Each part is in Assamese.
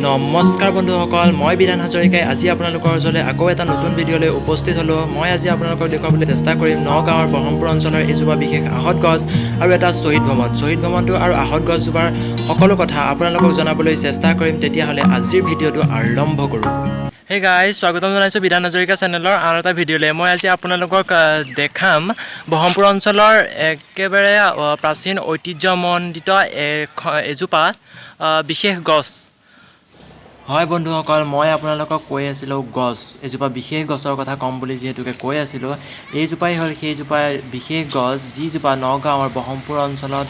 নমস্কাৰ বন্ধুসকল, মই বিধান হাজৰিকাই আজি আপোনালোকৰ ওচৰলৈ আকৌ এটা নতুন ভিডিঅ'লৈ উপস্থিত হ'লোঁ। মই আজি আপোনালোকক দেখুৱাবলৈ চেষ্টা কৰিম নগাঁৱৰ ব্ৰহ্মপুৰ অঞ্চলৰ এজোপা বিশেষ আহঁত গছ আৰু এটা শ্বহীদ ভৱন। শ্বহীদ ভৱনটো আৰু আহঁত গছজোপাৰ সকলো কথা আপোনালোকক জনাবলৈ চেষ্টা কৰিম। তেতিয়াহ'লে আজিৰ ভিডিঅ'টো আৰম্ভ কৰোঁ। হে গাইজ, স্বাগতম জনাইছোঁ বিধান হাজৰিকা চেনেলৰ আন এটা ভিডিঅ'লৈ। মই আজি আপোনালোকক দেখাম ব্ৰহ্মপুৰ অঞ্চলৰ একেবাৰে প্ৰাচীন ঐতিহ্যমণ্ডিত এজোপা বিশেষ গছ। হয় বন্ধুসকল, মই আপোনালোকক কৈ আছিলোঁ এজোপা বিশেষ গছৰ কথা ক'ম বুলি যিহেতুকে কৈ আছিলোঁ। এইজোপাই হ'ল সেইজোপা বিশেষ গছ যিজোপা নগাঁৱৰ ব্ৰহ্মপুৰ অঞ্চলত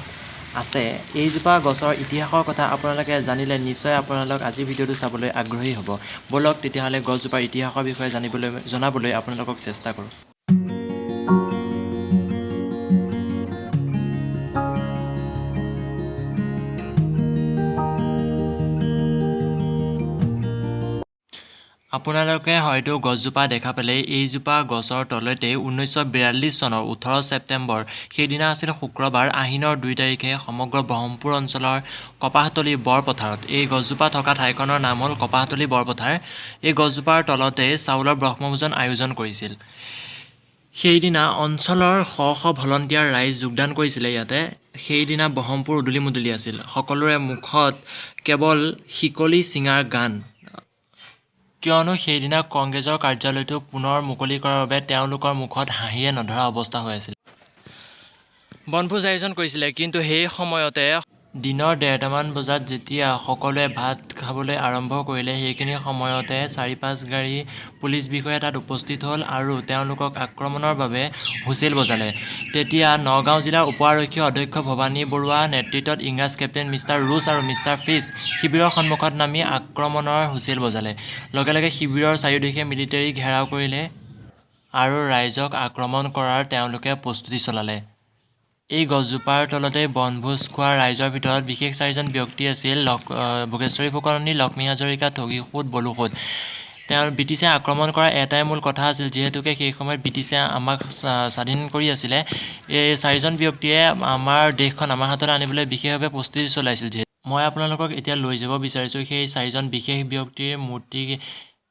আছে। এইজোপা গছৰ ইতিহাসৰ কথা আপোনালোকে জানিলে নিশ্চয় আপোনালোক আজিৰ ভিডিঅ'টো চাবলৈ আগ্ৰহী হ'ব। ব'লক তেতিয়াহ'লে গছজোপাৰ ইতিহাসৰ বিষয়ে জনাবলৈ আপোনালোকক চেষ্টা কৰোঁ। আপোনালোকে হয়তো গছজোপা দেখা পালে এইজোপা গছৰ তলতেই 1942 চনৰ 18 ছেপ্টেম্বৰ সেইদিনা আছিল শুক্ৰবাৰ, আহিনৰ 2 তাৰিখে সমগ্ৰ ব্ৰহ্মপুৰ অঞ্চলৰ কপাহতলী বৰপথাৰত এই গছজোপা থকা ঠাইখনৰ নাম হ'ল কপাহতলী বৰপথাৰ। এই গছজোপাৰ তলতেই চাউলৰ ব্ৰহ্মভোজন আয়োজন কৰিছিল। সেইদিনা অঞ্চলৰ শ শ ভলণ্টিয়াৰ ৰাইজ যোগদান কৰিছিলে ইয়াতে। সেইদিনা ব্ৰহ্মপুৰ উদুলি মুদুলি আছিল। সকলোৰে মুখত কেৱল শিকলি চিঙাৰ গান, কিয়নো সেইদিনা কংগ্ৰেছৰ কাৰ্যালয়টো পুনৰ মুকলি কৰাৰ বাবে তেওঁলোকৰ মুখত হাঁহিয়ে নধৰা অৱস্থা হৈ আছিল। বনভোজ আয়োজন কৰিছিলে, কিন্তু সেই সময়তে দিনৰ 1:30মান বজাত যেতিয়া সকলোৱে ভাত খাবলৈ আৰম্ভ কৰিলে সেইখিনি সময়তে 4-5 গাড়ী পুলিচ বিষয়া তাত উপস্থিত হ'ল আৰু তেওঁলোকক আক্ৰমণৰ বাবে হুইছেল বজালে। তেতিয়া নগাঁও জিলাৰ উপ আৰক্ষী অধ্যক্ষ ভৱানী বৰুৱাৰ নেতৃত্বত ইংৰাজ কেপ্টেইন মিষ্টাৰ ৰুছ আৰু মিষ্টাৰ ফিছ শিবিৰৰ সন্মুখত নামি আক্ৰমণৰ হুইছেল বজালে। লগে লগে শিবিৰৰ চাৰিওদিশে মিলিটাৰী ঘেৰাও কৰিলে আৰু ৰাইজক আক্ৰমণ কৰাৰ তেওঁলোকে প্ৰস্তুতি চলালে। এই গছজোপাৰ তলতেই বনভোজ খোৱা ৰাইজৰ ভিতৰত বিশেষ 4জন ব্যক্তি আছিল: ভোগেশ্বৰী ফুকননী, লক্ষ্মী হাজৰিকা, ঠগীসুত, বলুসুত। ব্ৰিটিছে আক্ৰমণ কৰাৰ এটাই মূল কথা আছিল, যিহেতুকে সেই সময়ত ব্ৰিটিছে আমাক স্বাধীন কৰি আছিলে। এই 4জন ব্যক্তিয়ে আমাৰ দেশখন আমাৰ হাতত আনিবলৈ বিশেষভাৱে প্ৰস্তুতি চলাইছিল। মই আপোনালোকক এতিয়া লৈ যাব বিচাৰিছোঁ সেই 4জন বিশেষ ব্যক্তিৰ মূৰ্তি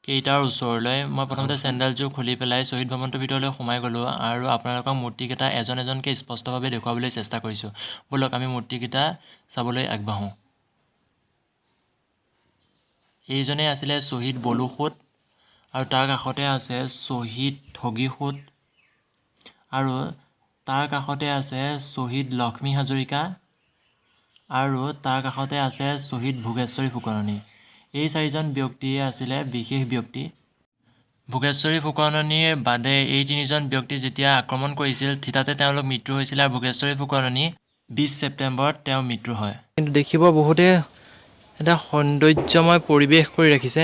কেইটাৰ ওচৰলৈ। মই প্ৰথমতে চেণ্ডেলযোৰ খুলি পেলাই শ্বহীদ ভৱনটোৰ ভিতৰলৈ সোমাই গ'লোঁ আৰু আপোনালোকক মূৰ্তিকেইটা এজন এজনকৈ স্পষ্টভাৱে দেখুৱাবলৈ চেষ্টা কৰিছোঁ। ব'লক আমি মূৰ্তিকেইটা চাবলৈ আগবাঢ়োঁ। এইজনেই আছিলে শ্বহীদ বলুসুত আৰু তাৰ কাষতে আছে শ্বহীদ ঠগীসুত আৰু তাৰ কাষতে আছে শ্বহীদ লক্ষ্মী হাজৰিকা আৰু তাৰ কাষতে আছে শ্বহীদ ভোগেশ্বৰী ফুকননী। এই 4জন ব্যক্তিয়ে আছিলে বিশেষ ব্যক্তি। ভোগেশ্বৰী ফুকননীৰ বাদে এই 3জন ব্যক্তি যেতিয়া আক্ৰমণ কৰিছিল থিতাতে তেওঁলোক মৃত্যু হৈছিল আৰু ভোগেশ্বৰী ফুকননী 20 ছেপ্টেম্বৰত তেওঁৰ মৃত্যু হয়। কিন্তু দেখিব বহুতে এটা সৌন্দৰ্যময় পৰিৱেশ কৰি ৰাখিছে।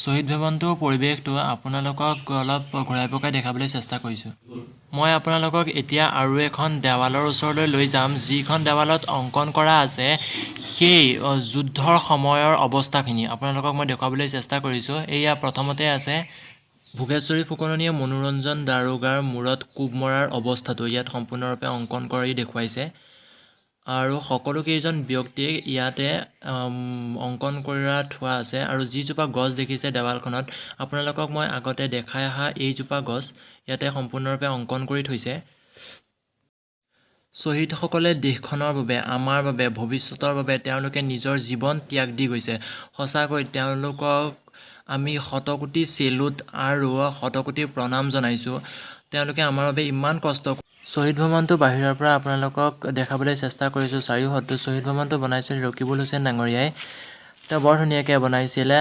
শ্বহীদ ভৱনটোৰ পৰিৱেশটো আপোনালোকক অলপ ঘূৰাই পকাই দেখাবলৈ চেষ্টা কৰিছোঁ। মই আপোনালোকক এতিয়া আৰু এখন দেৱালৰ ওচৰলৈ লৈ যাম, যিখন দেৱালত অংকন কৰা আছে সেই যুদ্ধৰ সময়ৰ অৱস্থাখিনি আপোনালোকক মই দেখুৱাবলৈ চেষ্টা কৰিছোঁ। এয়া প্ৰথমতে আছে ভোগেশ্বৰী ফুকননীয়ে মনোৰঞ্জন দাৰোগাৰ মূৰত কোব মৰাৰ অৱস্থাটো ইয়াত সম্পূৰ্ণৰূপে অংকন কৰি দেখুৱাইছে আৰু সকলোকেইজন ব্যক্তিক ইয়াতে অংকন কৰা থোৱা আছে। আৰু যিজোপা গছ দেখিছে দেৱালখনত আপোনালোকক মই আগতে দেখাই অহা এইজোপা গছ ইয়াতে সম্পূৰ্ণৰূপে অংকন কৰি থৈছে। শ্বহীদসকলে দেশখনৰ বাবে, আমাৰ বাবে, ভৱিষ্যতৰ বাবে তেওঁলোকে নিজৰ জীৱন ত্যাগ দি গৈছে। সঁচাকৈ তেওঁলোকক আমি শতকোটি চেলুট আৰু শতকোটি প্ৰণাম জনাইছোঁ। তেওঁলোকে আমাৰ বাবে ইমান কষ্ট। শ্বহীদ ভৱনটো বাহিৰৰ পৰা আপোনালোকক দেখাবলৈ চেষ্টা কৰিছোঁ। চাৰিওহতটো শ্বহীদ ভৱনটো বনাইছিল ৰকিবুল হুছেইন ডাঙৰীয়াই। তেওঁ বৰ ধুনীয়াকৈ বনাইছিলে।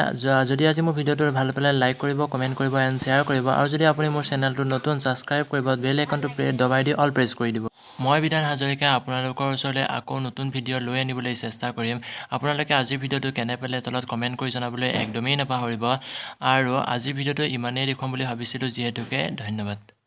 যদি আজি মোৰ ভিডিঅ'টো ভাল পালে লাইক কৰিব, কমেণ্ট কৰিব এণ্ড শ্বেয়াৰ কৰিব আৰু যদি আপুনি মোৰ চেনেলটো নতুন ছাবস্ক্ৰাইব কৰিব, বেল আইকনটো দবাই দি অল প্ৰেছ কৰি দিব। মই বিধান হাজৰিকাই আপোনালোকৰ ওচৰলৈ আকৌ নতুন ভিডিঅ' লৈ আনিবলৈ চেষ্টা কৰিম। আপোনালোকে আজিৰ ভিডিঅ'টো কেনে পালে তলত কমেণ্ট কৰি জনাবলৈ একদমেই নাপাহৰিব। আৰু আজিৰ ভিডিঅ'টো ইমানেই দেখুৱাম বুলি ভাবিছিলোঁ যিহেতুকে ধন্যবাদ।